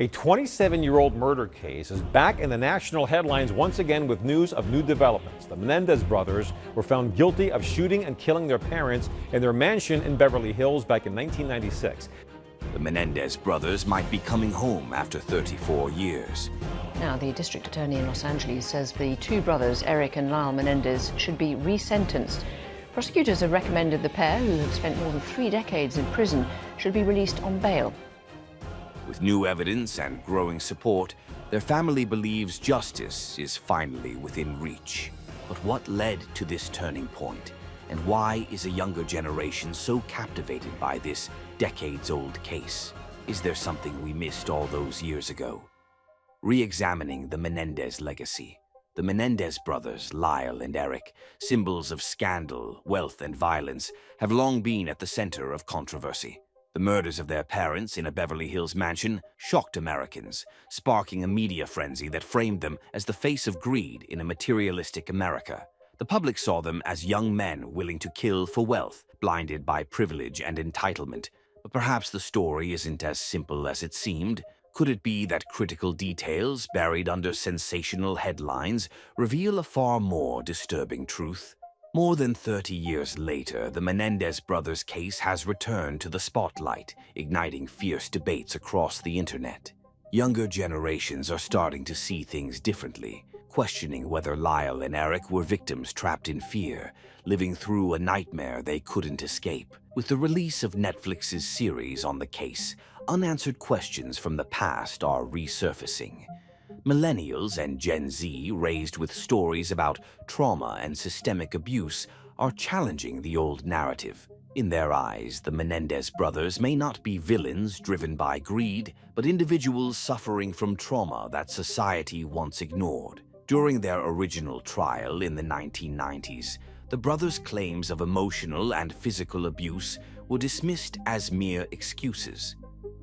A 27-year-old murder case is back in the national headlines once again with news of new developments. The Menendez brothers were found guilty of shooting and killing their parents in their mansion in Beverly Hills back in 1996. The Menendez brothers might be coming home after 34 years. Now, the district attorney in Los Angeles says the two brothers, Eric and Lyle Menendez, should be resentenced. Prosecutors have recommended the pair, who have spent more than 3 decades in prison, should be released on bail. With new evidence and growing support, their family believes justice is finally within reach. But what led to this turning point? And why is a younger generation so captivated by this decades-old case? Is there something we missed all those years ago? Re-examining the Menendez legacy. The Menendez brothers, Lyle and Eric, symbols of scandal, wealth, and violence, have long been at the center of controversy. The murders of their parents in a Beverly Hills mansion shocked Americans, sparking a media frenzy that framed them as the face of greed in a materialistic America. The public saw them as young men willing to kill for wealth, blinded by privilege and entitlement. But perhaps the story isn't as simple as it seemed. Could it be that critical details buried under sensational headlines reveal a far more disturbing truth? More than 30 years later, the Menendez brothers' case has returned to the spotlight, igniting fierce debates across the internet. Younger generations are starting to see things differently, questioning whether Lyle and Eric were victims trapped in fear, living through a nightmare they couldn't escape. With the release of Netflix's series on the case, unanswered questions from the past are resurfacing. Millennials and Gen Z, raised with stories about trauma and systemic abuse, are challenging the old narrative. In their eyes, the Menendez brothers may not be villains driven by greed, but individuals suffering from trauma that society once ignored. During their original trial in the 1990s, the brothers' claims of emotional and physical abuse were dismissed as mere excuses.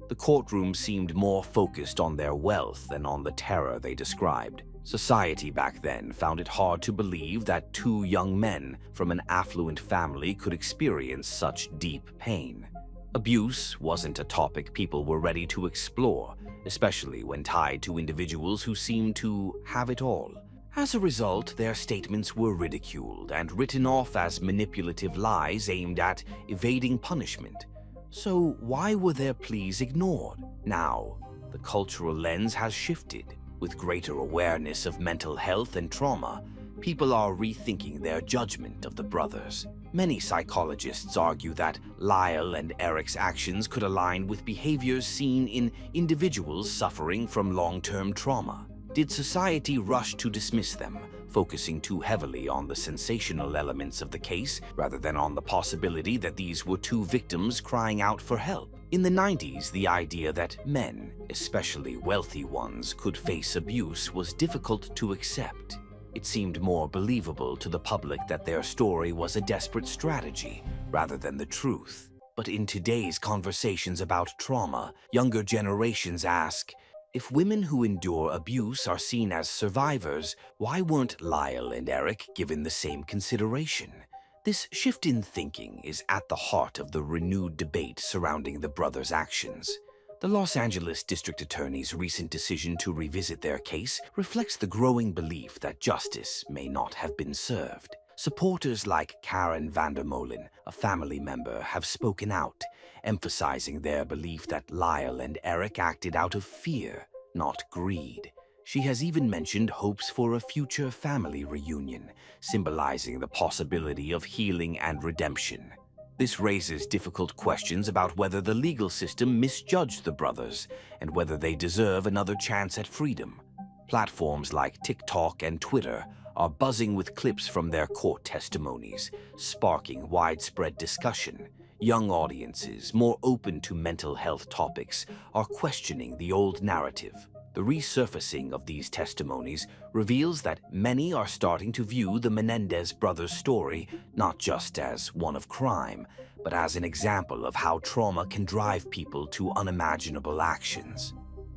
The courtroom seemed more focused on their wealth than on the terror they described. Society back then found it hard to believe that two young men from an affluent family could experience such deep pain. Abuse wasn't a topic people were ready to explore, especially when tied to individuals who seemed to have it all. As a result, their statements were ridiculed and written off as manipulative lies aimed at evading punishment. So why were their pleas ignored? Now, the cultural lens has shifted. With greater awareness of mental health and trauma, people are rethinking their judgment of the brothers. Many psychologists argue that Lyle and Eric's actions could align with behaviors seen in individuals suffering from long-term trauma. Did society rush to dismiss them, focusing too heavily on the sensational elements of the case rather than on the possibility that these were two victims crying out for help? In the 90s, the idea that men, especially wealthy ones, could face abuse was difficult to accept. It seemed more believable to the public that their story was a desperate strategy rather than the truth. But in today's conversations about trauma, younger generations ask, if women who endure abuse are seen as survivors, why weren't Lyle and Eric given the same consideration? This shift in thinking is at the heart of the renewed debate surrounding the brothers' actions. The Los Angeles District Attorney's recent decision to revisit their case reflects the growing belief that justice may not have been served. Supporters like Karen Vandermolen, a family member, have spoken out, emphasizing their belief that Lyle and Eric acted out of fear, not greed. She has even mentioned hopes for a future family reunion, symbolizing the possibility of healing and redemption. This raises difficult questions about whether the legal system misjudged the brothers and whether they deserve another chance at freedom. Platforms like TikTok and Twitter are buzzing with clips from their court testimonies, sparking widespread discussion. Young audiences, more open to mental health topics, are questioning the old narrative. The resurfacing of these testimonies reveals that many are starting to view the Menendez brothers' story not just as one of crime, but as an example of how trauma can drive people to unimaginable actions.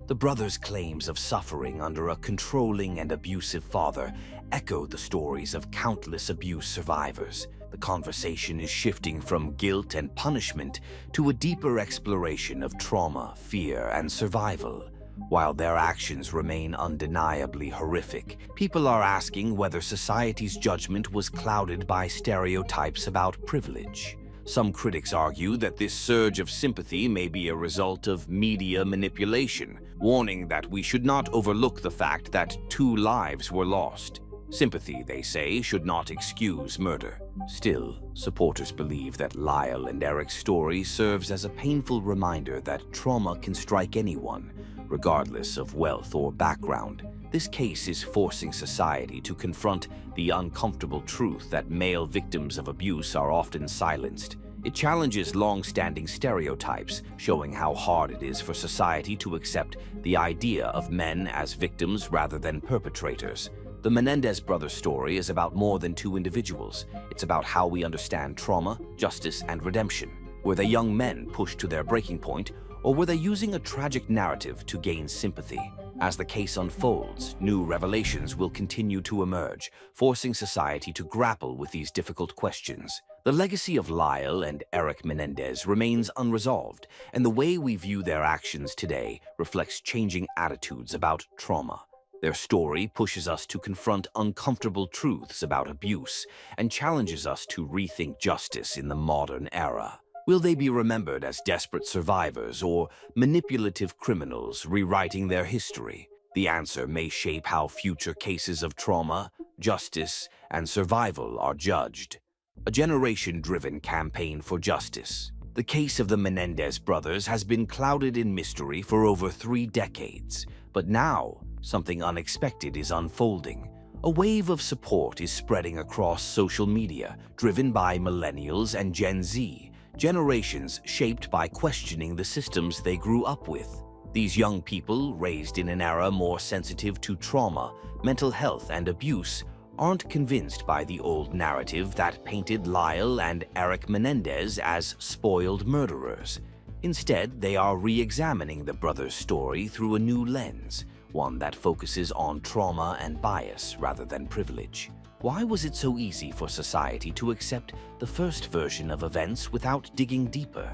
The brothers' claims of suffering under a controlling and abusive father echo the stories of countless abuse survivors. The conversation is shifting from guilt and punishment to a deeper exploration of trauma, fear, and survival. While their actions remain undeniably horrific, people are asking whether society's judgment was clouded by stereotypes about privilege. Some critics argue that this surge of sympathy may be a result of media manipulation, warning that we should not overlook the fact that 2 lives were lost. Sympathy, they say, should not excuse murder. Still, supporters believe that Lyle and Eric's story serves as a painful reminder that trauma can strike anyone, regardless of wealth or background. This case is forcing society to confront the uncomfortable truth that male victims of abuse are often silenced. It challenges long-standing stereotypes, showing how hard it is for society to accept the idea of men as victims rather than perpetrators. The Menendez brothers' story is about more than 2 individuals. It's about how we understand trauma, justice, and redemption. Were they young men pushed to their breaking point, or were they using a tragic narrative to gain sympathy? As the case unfolds, new revelations will continue to emerge, forcing society to grapple with these difficult questions. The legacy of Lyle and Eric Menendez remains unresolved, and the way we view their actions today reflects changing attitudes about trauma. Their story pushes us to confront uncomfortable truths about abuse and challenges us to rethink justice in the modern era. Will they be remembered as desperate survivors or manipulative criminals rewriting their history? The answer may shape how future cases of trauma, justice, and survival are judged. A generation-driven campaign for justice. The case of the Menendez brothers has been clouded in mystery for over 3 decades, but now something unexpected is unfolding. A wave of support is spreading across social media, driven by millennials and Gen Z, generations shaped by questioning the systems they grew up with. These young people, raised in an era more sensitive to trauma, mental health, and abuse, aren't convinced by the old narrative that painted Lyle and Eric Menendez as spoiled murderers. Instead, they are re-examining the brothers' story through a new lens, one that focuses on trauma and bias rather than privilege. Why was it so easy for society to accept the first version of events without digging deeper?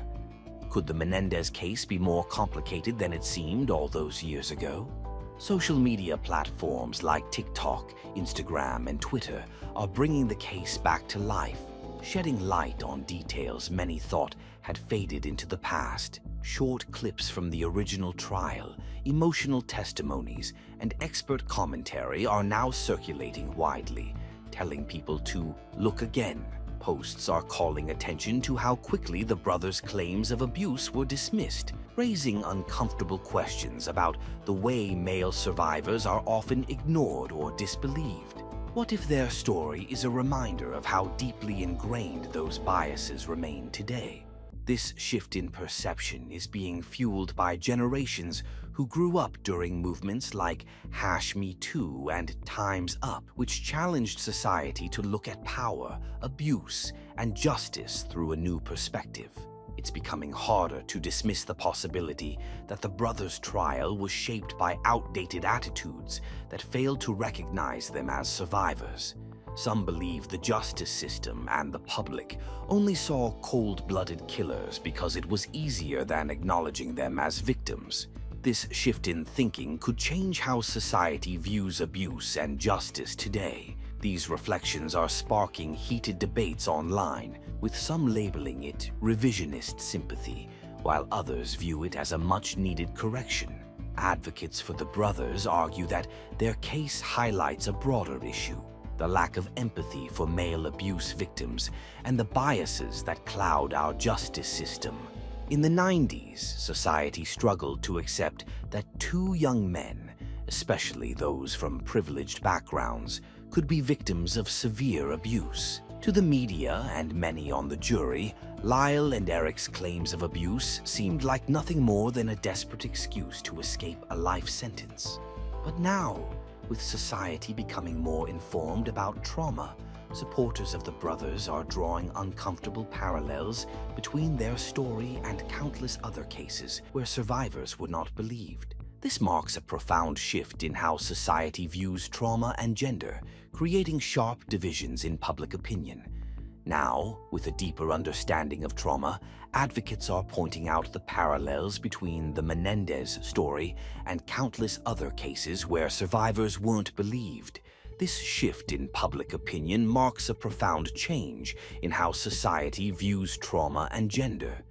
Could the Menendez case be more complicated than it seemed all those years ago? Social media platforms like TikTok, Instagram, and Twitter are bringing the case back to life, shedding light on details many thought had faded into the past. Short clips from the original trial, emotional testimonies, and expert commentary are now circulating widely, telling people to look again. Posts are calling attention to how quickly the brothers' claims of abuse were dismissed, raising uncomfortable questions about the way male survivors are often ignored or disbelieved. What if their story is a reminder of how deeply ingrained those biases remain today? This shift in perception is being fueled by generations who grew up during movements like #MeToo and Time's Up, which challenged society to look at power, abuse, and justice through a new perspective. It's becoming harder to dismiss the possibility that the brothers' trial was shaped by outdated attitudes that failed to recognize them as survivors. Some believe the justice system and the public only saw cold-blooded killers because it was easier than acknowledging them as victims. This shift in thinking could change how society views abuse and justice today. These reflections are sparking heated debates online, with some labeling it revisionist sympathy, while others view it as a much-needed correction. Advocates for the brothers argue that their case highlights a broader issue: the lack of empathy for male abuse victims and the biases that cloud our justice system. In the 90s, society struggled to accept that 2 young men, especially those from privileged backgrounds, could be victims of severe abuse. To the media and many on the jury, Lyle and Eric's claims of abuse seemed like nothing more than a desperate excuse to escape a life sentence. But now, with society becoming more informed about trauma, supporters of the brothers are drawing uncomfortable parallels between their story and countless other cases where survivors were not believed. This marks a profound shift in how society views trauma and gender, creating sharp divisions in public opinion. Now, with a deeper understanding of trauma, advocates are pointing out the parallels between the Menendez story and countless other cases where survivors weren't believed. This shift in public opinion marks a profound change in how society views trauma and gender.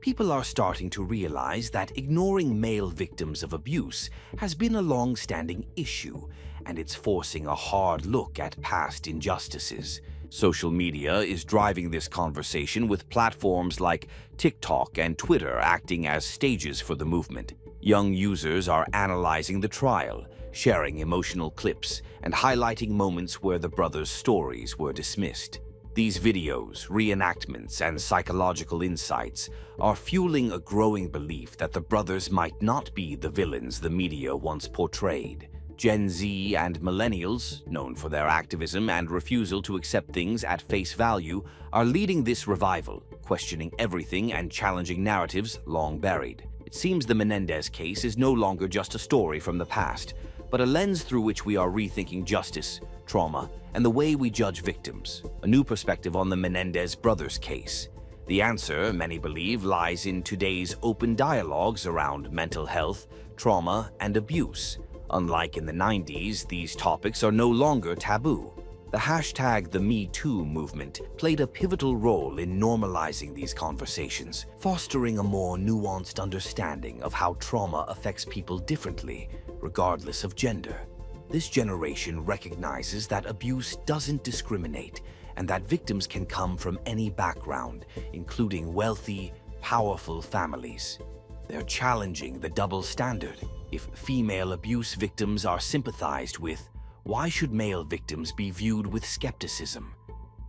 People are starting to realize that ignoring male victims of abuse has been a long-standing issue, and it's forcing a hard look at past injustices. Social media is driving this conversation, with platforms like TikTok and Twitter acting as stages for the movement. Young users are analyzing the trial, sharing emotional clips, and highlighting moments where the brothers' stories were dismissed. These videos, reenactments, and psychological insights are fueling a growing belief that the brothers might not be the villains the media once portrayed. Gen Z and millennials, known for their activism and refusal to accept things at face value, are leading this revival, questioning everything and challenging narratives long buried. It seems the Menendez case is no longer just a story from the past, but a lens through which we are rethinking justice, trauma, and the way we judge victims. A new perspective on the Menendez brothers' case. The answer, many believe, lies in today's open dialogues around mental health, trauma, and abuse. Unlike in the 90s, these topics are no longer taboo. The hashtag #TheMeToo movement played a pivotal role in normalizing these conversations, fostering a more nuanced understanding of how trauma affects people differently, regardless of gender. This generation recognizes that abuse doesn't discriminate, and that victims can come from any background, including wealthy, powerful families. They're challenging the double standard. If female abuse victims are sympathized with, why should male victims be viewed with skepticism?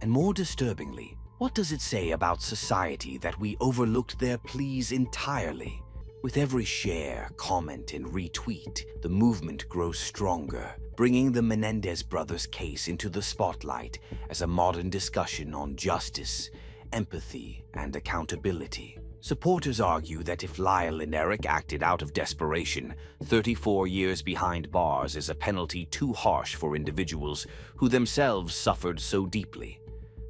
And more disturbingly, what does it say about society that we overlooked their pleas entirely? With every share, comment, and retweet, the movement grows stronger, bringing the Menendez brothers' case into the spotlight as a modern discussion on justice, empathy, and accountability. Supporters argue that if Lyle and Eric acted out of desperation, 34 years behind bars is a penalty too harsh for individuals who themselves suffered so deeply.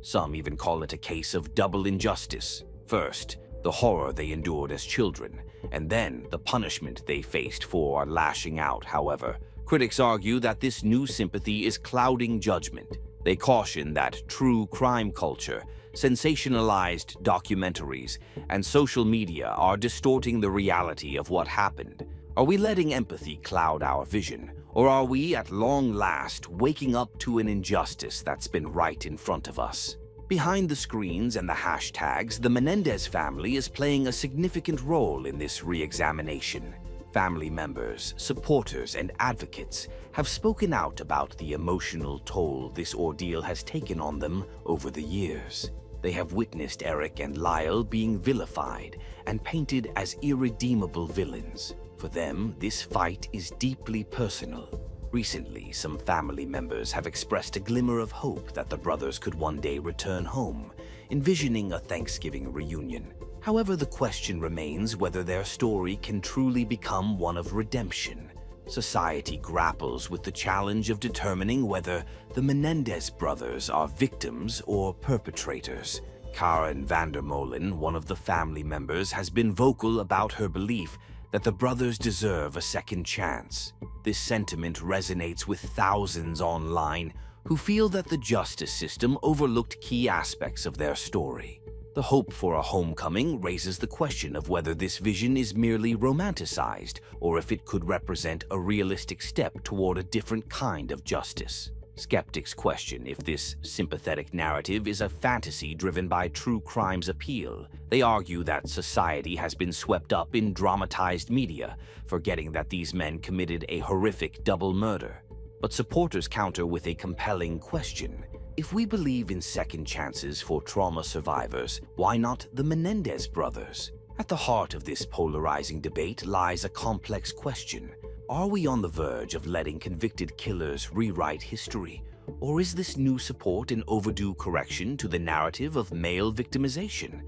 Some even call it a case of double injustice. First, the horror they endured as children, and then the punishment they faced for lashing out. However, critics argue that this new sympathy is clouding judgment. They caution that true crime culture, sensationalized documentaries, and social media are distorting the reality of what happened. Are we letting empathy cloud our vision, or are we at long last waking up to an injustice that's been right in front of us? Behind the screens and the hashtags, the Menendez family is playing a significant role in this re-examination. Family members, supporters, and advocates have spoken out about the emotional toll this ordeal has taken on them over the years. They have witnessed Eric and Lyle being vilified and painted as irredeemable villains. For them, this fight is deeply personal. Recently, some family members have expressed a glimmer of hope that the brothers could one day return home, envisioning a Thanksgiving reunion. However, the question remains whether their story can truly become one of redemption. Society grapples with the challenge of determining whether the Menendez brothers are victims or perpetrators. Karen Vandermolen, one of the family members, has been vocal about her belief that the brothers deserve a second chance. This sentiment resonates with thousands online who feel that the justice system overlooked key aspects of their story. The hope for a homecoming raises the question of whether this vision is merely romanticized or if it could represent a realistic step toward a different kind of justice. Skeptics question if this sympathetic narrative is a fantasy driven by true crime's appeal. They argue that society has been swept up in dramatized media, forgetting that these men committed a horrific double murder. But supporters counter with a compelling question. If we believe in second chances for trauma survivors, why not the Menendez brothers? At the heart of this polarizing debate lies a complex question. Are we on the verge of letting convicted killers rewrite history? Or is this new support an overdue correction to the narrative of male victimization?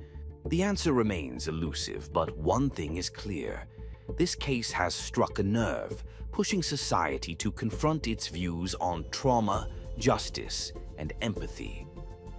The answer remains elusive, but one thing is clear. This case has struck a nerve, pushing society to confront its views on trauma, justice, and empathy.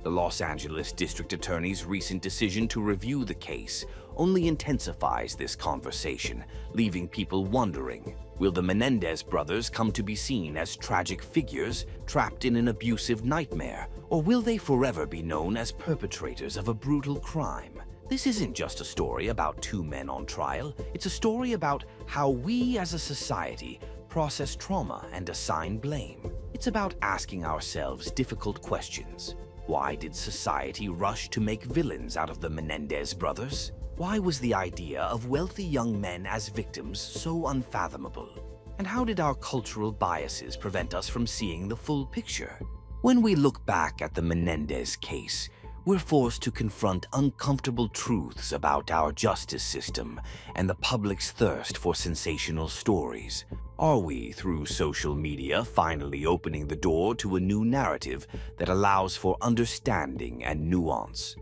The Los Angeles District Attorney's recent decision to review the case only intensifies this conversation, leaving people wondering, will the Menendez brothers come to be seen as tragic figures trapped in an abusive nightmare, or will they forever be known as perpetrators of a brutal crime? This isn't just a story about two men on trial. It's a story about how we as a society process trauma and assign blame. It's about asking ourselves difficult questions. Why did society rush to make villains out of the Menendez brothers? Why was the idea of wealthy young men as victims so unfathomable? And how did our cultural biases prevent us from seeing the full picture? When we look back at the Menendez case, we're forced to confront uncomfortable truths about our justice system and the public's thirst for sensational stories. Are we, through social media, finally opening the door to a new narrative that allows for understanding and nuance?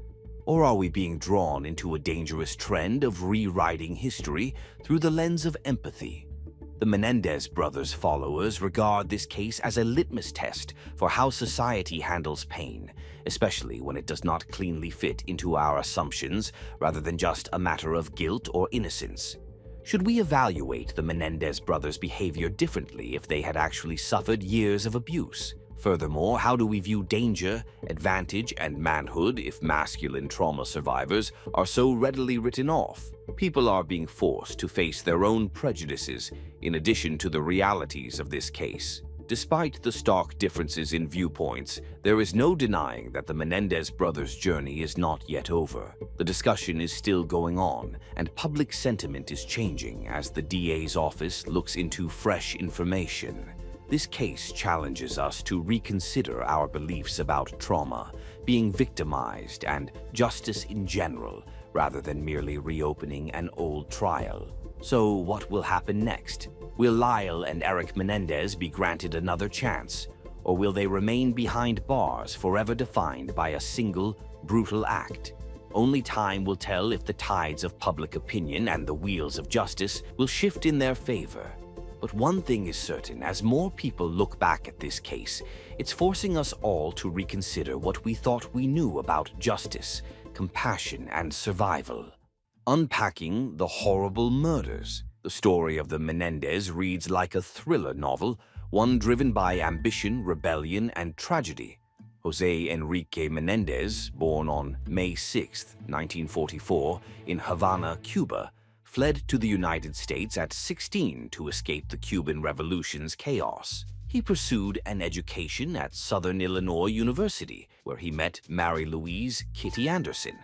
Or are we being drawn into a dangerous trend of rewriting history through the lens of empathy? The Menendez brothers' followers regard this case as a litmus test for how society handles pain, especially when it does not cleanly fit into our assumptions rather than just a matter of guilt or innocence. Should we evaluate the Menendez brothers' behavior differently if they had actually suffered years of abuse? Furthermore, how do we view danger, advantage, and manhood if masculine trauma survivors are so readily written off? People are being forced to face their own prejudices in addition to the realities of this case. Despite the stark differences in viewpoints, there is no denying that the Menendez brothers' journey is not yet over. The discussion is still going on, and public sentiment is changing as the DA's office looks into fresh information. This case challenges us to reconsider our beliefs about trauma, being victimized, and justice in general, rather than merely reopening an old trial. So what will happen next? Will Lyle and Eric Menendez be granted another chance, or will they remain behind bars forever defined by a single, brutal act? Only time will tell if the tides of public opinion and the wheels of justice will shift in their favor. But one thing is certain, as more people look back at this case, it's forcing us all to reconsider what we thought we knew about justice, compassion, and survival. Unpacking the horrible murders. The story of the Menendez reads like a thriller novel, one driven by ambition, rebellion, and tragedy. Jose Enrique Menendez, born on May 6, 1944, in Havana, Cuba, fled to the United States at 16 to escape the Cuban Revolution's chaos. He pursued an education at Southern Illinois University, where he met Mary Louise "Kitty" Anderson.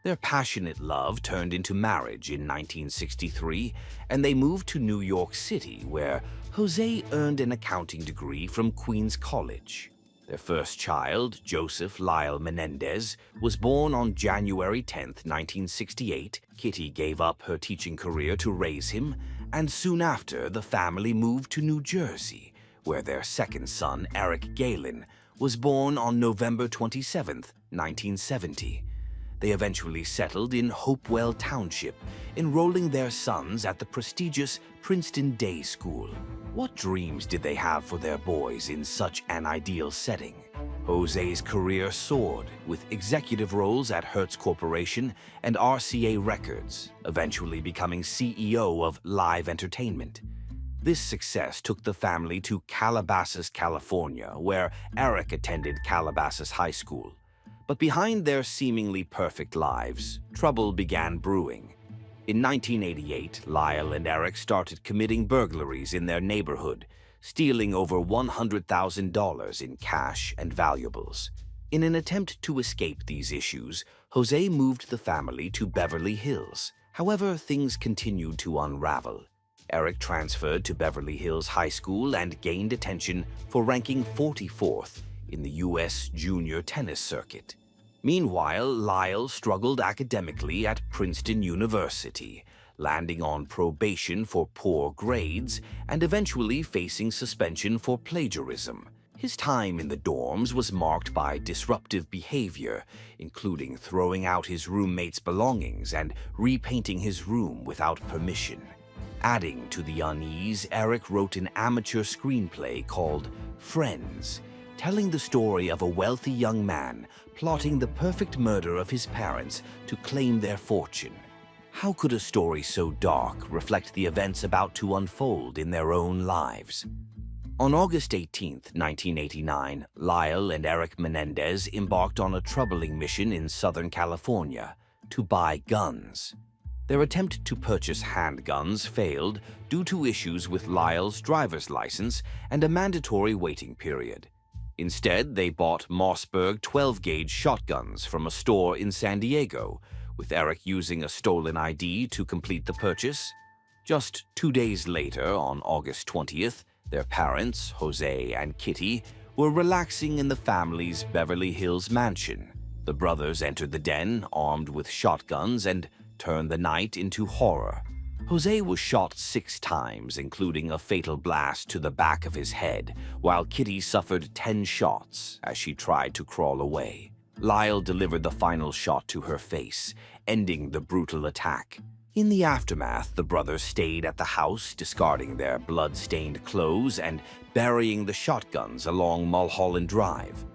Their passionate love turned into marriage in 1963, and they moved to New York City, where Jose earned an accounting degree from Queens College. Their first child, Joseph Lyle Menendez, was born on January 10, 1968. Kitty gave up her teaching career to raise him, and soon after, the family moved to New Jersey, where their second son, Eric Galen, was born on November 27, 1970. They eventually settled in Hopewell Township, enrolling their sons at the prestigious Princeton Day School. What dreams did they have for their boys in such an ideal setting? Jose's career soared, with executive roles at Hertz Corporation and RCA Records, eventually becoming CEO of Live Entertainment. This success took the family to Calabasas, California, where Eric attended Calabasas High School. But behind their seemingly perfect lives, trouble began brewing. In 1988, Lyle and Eric started committing burglaries in their neighborhood, stealing over $100,000 in cash and valuables. In an attempt to escape these issues, Jose moved the family to Beverly Hills. However, things continued to unravel. Eric transferred to Beverly Hills High School and gained attention for ranking 44th in the U.S. junior tennis circuit. Meanwhile, Lyle struggled academically at Princeton University, landing on probation for poor grades and eventually facing suspension for plagiarism. His time in the dorms was marked by disruptive behavior, including throwing out his roommates' belongings and repainting his room without permission. Adding to the unease, Eric wrote an amateur screenplay called Friends, telling the story of a wealthy young man plotting the perfect murder of his parents to claim their fortune. How could a story so dark reflect the events about to unfold in their own lives? On August 18, 1989, Lyle and Eric Menendez embarked on a troubling mission in Southern California to buy guns. Their attempt to purchase handguns failed due to issues with Lyle's driver's license and a mandatory waiting period. Instead, they bought Mossberg 12-gauge shotguns from a store in San Diego, with Eric using a stolen ID to complete the purchase. Just 2 days later, on August 20th, their parents, Jose and Kitty, were relaxing in the family's Beverly Hills mansion. The brothers entered the den, armed with shotguns, and turned the night into horror. Jose was shot 6 times, including a fatal blast to the back of his head, while Kitty suffered 10 shots as she tried to crawl away. Lyle delivered the final shot to her face, ending the brutal attack. In the aftermath, the brothers stayed at the house, discarding their blood-stained clothes and burying the shotguns along Mulholland Drive.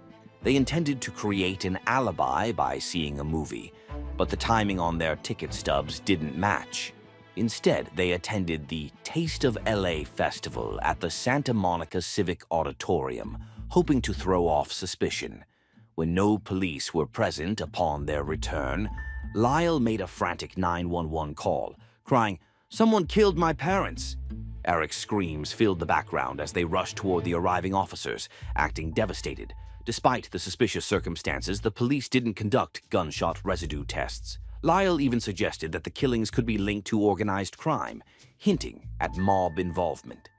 They intended to create an alibi by seeing a movie, but the timing on their ticket stubs didn't match. Instead, they attended the Taste of LA festival at the Santa Monica Civic Auditorium, hoping to throw off suspicion. When no police were present upon their return, Lyle made a frantic 911 call, crying, "Someone killed my parents!" Eric's screams filled the background as they rushed toward the arriving officers, acting devastated. Despite the suspicious circumstances, the police didn't conduct gunshot residue tests. Lyle even suggested that the killings could be linked to organized crime, hinting at mob involvement.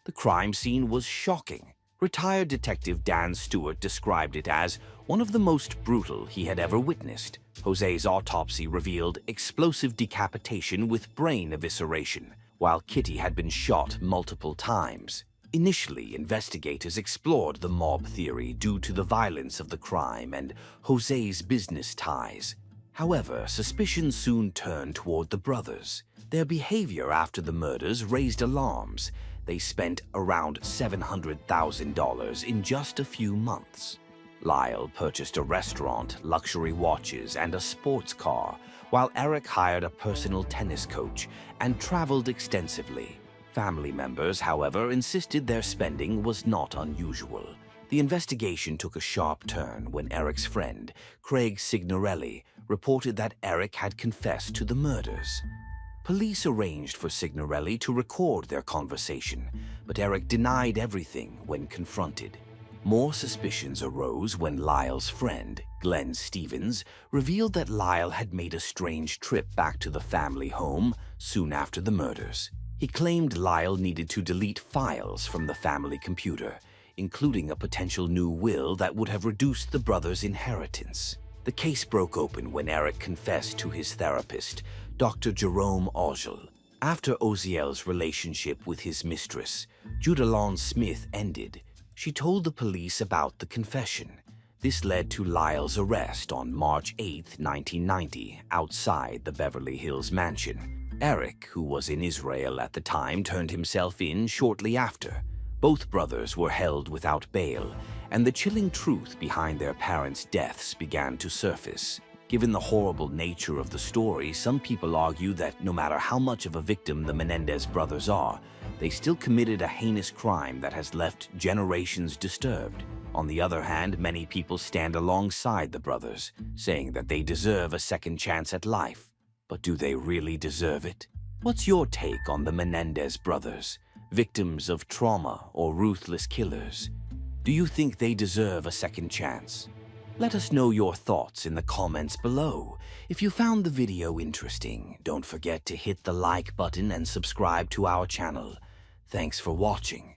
The crime scene was shocking. Retired Detective Dan Stewart described it as one of the most brutal he had ever witnessed. Jose's autopsy revealed explosive decapitation with brain evisceration, while Kitty had been shot multiple times. Initially, investigators explored the mob theory due to the violence of the crime and Jose's business ties. However, suspicion soon turned toward the brothers. Their behavior after the murders raised alarms. They spent around $700,000 in just a few months. Lyle purchased a restaurant, luxury watches, and a sports car, while Eric hired a personal tennis coach and traveled extensively. Family members, however, insisted their spending was not unusual. The investigation took a sharp turn when Eric's friend, Craig Signorelli, reported that Eric had confessed to the murders. Police arranged for Signorelli to record their conversation, but Eric denied everything when confronted. More suspicions arose when Lyle's friend, Glenn Stevens, revealed that Lyle had made a strange trip back to the family home soon after the murders. He claimed Lyle needed to delete files from the family computer, including a potential new will that would have reduced the brothers' inheritance. The case broke open when Eric confessed to his therapist, Dr. Jerome Ogiel. After Oziel's relationship with his mistress, Judalon Smith, ended, she told the police about the confession. This led to Lyle's arrest on March 8, 1990, outside the Beverly Hills mansion. Eric, who was in Israel at the time, turned himself in shortly after. Both brothers were held without bail, and the chilling truth behind their parents' deaths began to surface. Given the horrible nature of the story, some people argue that no matter how much of a victim the Menendez brothers are, they still committed a heinous crime that has left generations disturbed. On the other hand, many people stand alongside the brothers, saying that they deserve a second chance at life. But do they really deserve it? What's your take on the Menendez brothers? Victims of trauma or ruthless killers? Do you think they deserve a second chance? Let us know your thoughts in the comments below. If you found the video interesting, don't forget to hit the like button and subscribe to our channel. Thanks for watching.